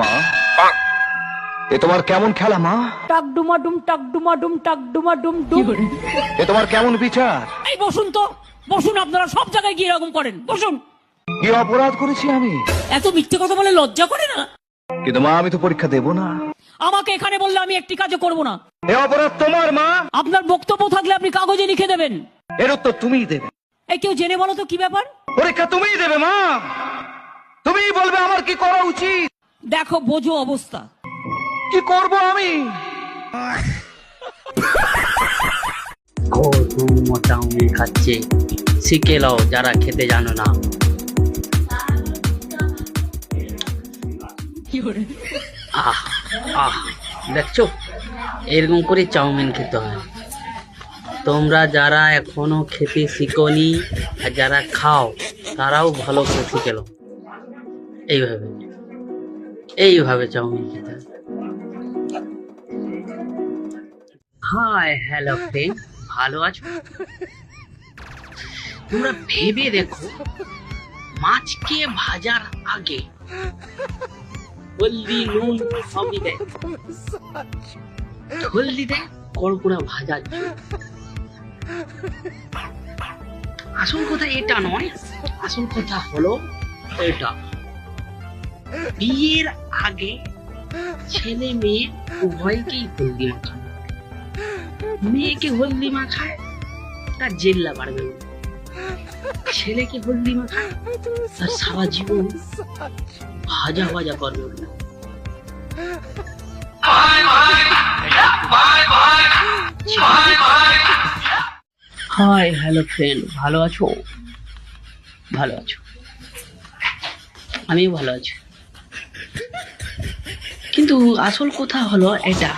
মা, এ তোমার কেমন খেলা মা? টাক ডুমাডুম টাক ডুমাডুম টাক ডুমাডুম ডুম। এ তোমার কেমন বিচার? এই বসুন তো, বসুন। আপনারা সব জায়গায় গিয়ে এরকম করেন, বসুন। কি অপরাধ করেছি আমি? এত মিথ্যে কথা বলে লজ্জা করে না? কিন্তু মা, আমি তো পরীক্ষা দেব না। আমাকে এখানে বললে আমি একটি কাজও করব না। এ অপরাধ তোমার মা। আপনার বক্তব্য থাকলে আপনি কাগজে লিখে দেবেন। এর উত্তর তুমিই দেবে। এই কেউ জেনে বলো তো কি ব্যাপার? পরীক্ষা তুমিই দেবে মা। তুমিই বলবে আমার কি করা উচিত। দেখো বোঝো অবস্থা। কি করব আমি? চাউমিন খাচ্ছে, শিখে লাও যারা খেতে জানো না। আহ আহ দেখছো, এরকম করে চাউমিন খেতে হয়। তোমরা যারা এখনো খেতে শিখোনি আর যারা খাও তারাও ভালো করে শিখে নাও। এইভাবে এইভাবে চাউমিন খেতে হয়। হাই হ্যালো ফ্রেন্ড, ভালো আছো? তোমরা ভেবে দেখো, মাছকে ভাজার আগে হলদি নুন সবই দেয়, হলদি দেয় কড়কুড়া ভাজার জন্য। আসল কথা এটা নয়, আসল কথা হলো এটা। বিয়ের আগে ছেলে মেয়ে উভয়কেই হলদি মাখায়। মেয়েকে হলদি মাখায় তার জেল্লা বাড়বে, ছেলেকে হলদি মাখায় তার সারা জীবন ভাজা ভাজা করবে। হাই হ্যালো ফ্রেন্ড, ভালো আছো? ভালো আছো? আমিও ভালো আছি। কিন্তু আসল কথা হলো এটা,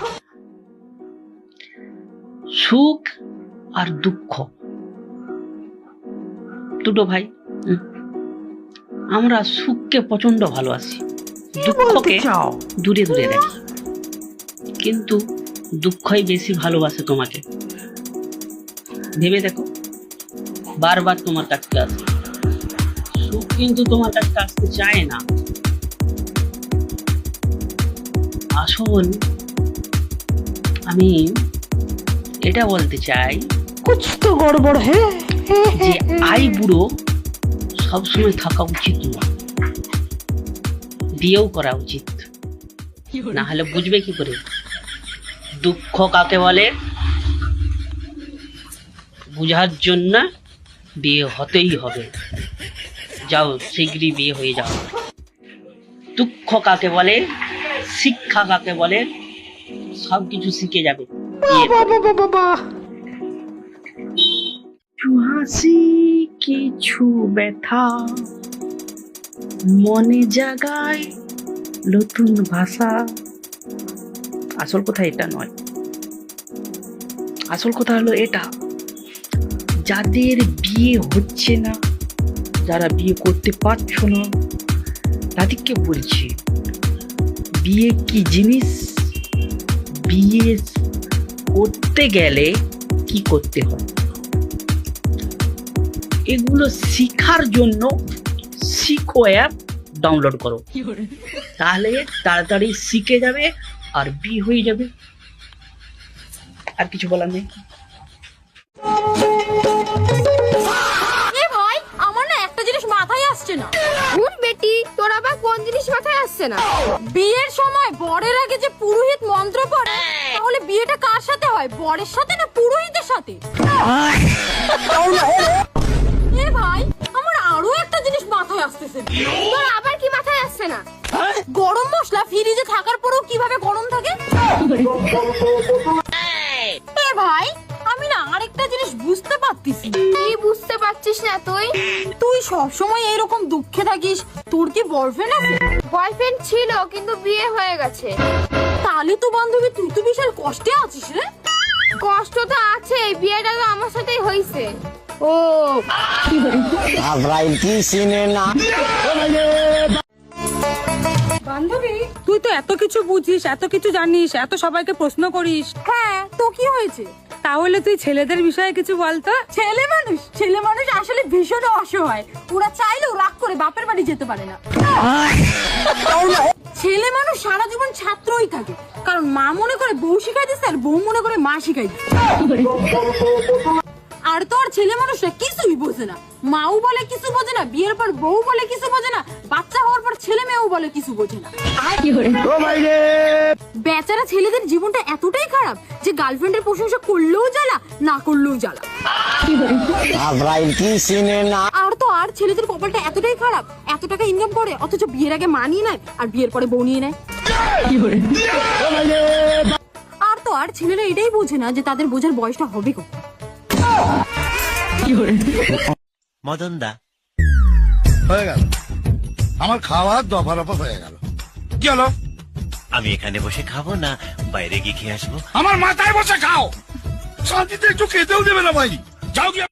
সুখ আর দুঃখ দুটো ভাই। আমরা সুখকে প্রচন্ড ভালোবাসি, দুঃখকে দূরে দূরে রাখি। কিন্তু দুঃখই বেশি ভালোবাসে তোমাকে। ভেবে দেখো, বারবার তোমার কাছে আসে, সুখ কিন্তু তোমার কাছে আসতে চায় না। আসল আমি এটা বলতে চাই, কুছ তো গড়বড় হে। যে আই বুড়ো সবসময় থাকা উচিত নয়, বিয়েও করা উচিত। না হলে বুঝবে কি করে দুঃখ কাকে বলে? বুঝার জন্য বিয়ে হতেই হবে। যাও শীঘ্রই বিয়ে হয়ে যাও। দুঃখ কাকে বলে, শিক্ষা কাকে বলে, সবকিছু শিখে যাবে। হাসি কিছু ব্যথা মনে জাগায় নতুন ভাষা। আসল কথা এটা নয়, আসল কথা হলো এটা, যাদের বিয়ে হচ্ছে না, যারা বিয়ে করতে পারছো না, তাদেরকে বলছি বিয়ে কি জিনিস, বিয়ে করতে গেলে কি করতে হয়, এগুলো শিখার জন্য শিখো অ্যাপ ডাউনলোড করো। তাহলে তাড়াতাড়ি শিখে যাবে আর বিয়ে হয়ে যাবে। আর কিছু বলার নেই। ভাই, আমার না একটা জিনিস মাথায় আসছে না। বেটি, তোর আবার কোন জিনিস মাথায় আসছে না? বিয়ের সময় বরের আগে যে পুরোহিত মন্ত্র পড়ে, তাহলে বিয়েটা কার সাথে হয়, বরের সাথে না পুরোহিতের সাথে? এ ভাই, আমার আরো একটা জিনিস মাথায় আসতেছে। তোর আবার কি মাথায় আসছে না? গরম মশলা ফ্রিজে থাকার পরেও কিভাবে গরম থাকে? এ ভাই, আমি না আরেকটা জিনিস বুঝতে পারতেছি। কি বুঝতে পারছিস না তুই? তুই সব সময় এরকম দুঃখে থাকিস। তোর কি বয়ফ্রেন্ড আছে? বয়ফ্রেন্ড ছিল, কিন্তু বিয়ে হয়ে গেছে। তাহলে তো বান্ধবী, তুই তো বিশাল কষ্টে আছিস রে। কষ্ট তো আছে, বিয়েটা তো আমার সাথেই হয়েছে। ও বান্ধবী, তুই তো এত কিছু বুঝিস, এত কিছু জানিস, এত সবাইকে প্রশ্ন করিস। হ্যাঁ, তো কি হয়েছে? তাহলে তুই ছেলেদের বিষয়ে কিছু বলতো। ছেলে মানুষ আসলে ভীষণ অসহায়। ওরা চাইলেও রাগ করে বাপের বাড়ি যেতে পারে না। ছেলে মানুষ সারা জীবন ছাত্রই থাকে, কারণ মা মনে করে বউ শিখাই দিচ্ছে আর বউ মনে করে মা শিখাই দিচ্ছে। আর তো আর ছেলে মানুষরা কিছুই বোঝে না, মাও বলে কিছু বোঝে না, বিয়ের পর বউ বলে কিছু বোঝে না, বাচ্চা হওয়ার পর ছেলে মেয়েও বলে কিছু বোঝে না। বেচারা ছেলেদের জীবনটা এতটাই খারাপ যে গার্লফ্রেন্ডের প্রশংসা করলেও জ্বালা, না করলেও জ্বালা। আর তো আর ছেলেদের কপালটা এতটাই খারাপ, এত টাকা ইনকাম করে অথচ বিয়ের আগে মা নিয়ে নেয় আর বিয়ের পরে বউ নিয়ে নেয়। আর তো আর ছেলেরা এটাই বোঝে না যে তাদের বোঝার বয়সটা হবে কত। মদন দা হয়ে গেল আমার খাওয়া দফা রফা হয়ে গেল। কি হলো? আমি এখানে বসে খাবো না বাইরে গিয়ে খেয়ে আসবো? আমার মাথায় বসে খাও, শান্তিতে একটু খেতেও দেবে না ভাই। যাও গিয়ে